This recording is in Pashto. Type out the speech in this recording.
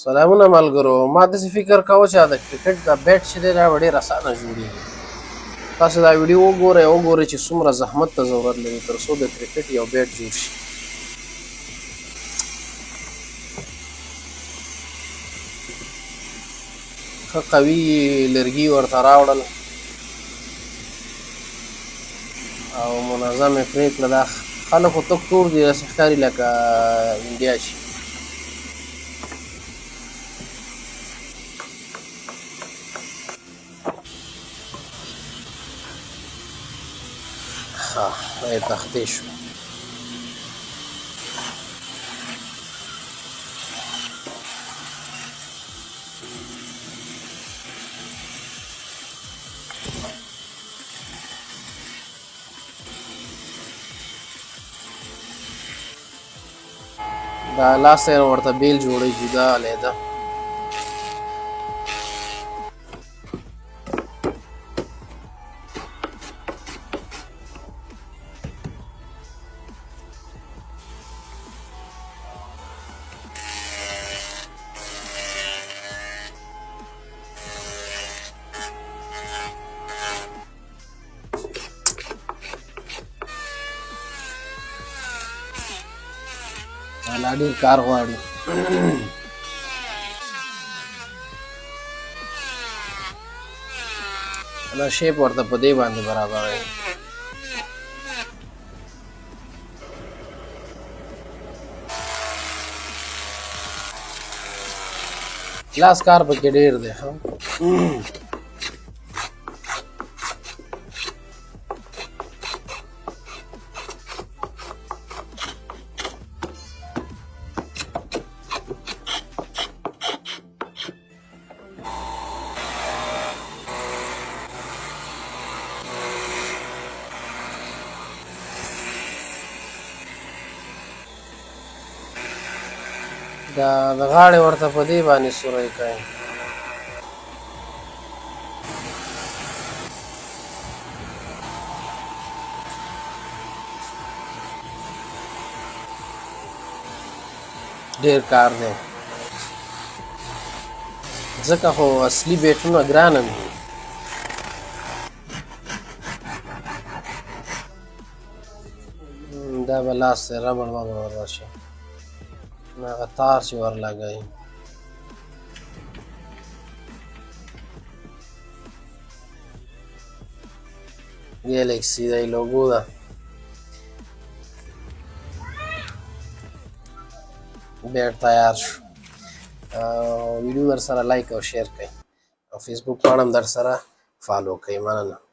سلامونه ملګرو. ما داسې فکر کاوه چې د کرکټ دا بیټ چې دی دا به ډېر اسانه جوړېږي. تاسو دا ویډیو وګورئ چې څومره زحمت ته ضرورت لري تر څو د کرکټ یو بیټ جوړ شي. ښه قوي لرګي ورته راوړل او منظم یې پرې کړه. دا خلک خو تک تور دي، داسې ښکاري لکه انډیا شي. ښه دا یې تختې شو. دا لاس یې ورته بیل جوړوي جدا علیحده. لا ډېر کار غواړي. دا شیپ ورته په دې باندې برابروي. لاس کار پکې ډېر دی. دا د غاړې ورته په دې باندې سوری کوي. ډېر کار دی ځکه خو اصلي بیټونه ګرانه دي. دا به لاس ربړ وبړ ور راشي. هغه تار چې ور لګوي ګیلکسي دا یې لوګو ده. بیټ تیار شو. ویډیو در سره لایک او شیر کړئ او فیسبوک پاڼه هم در سره فالو کړئ. مننه.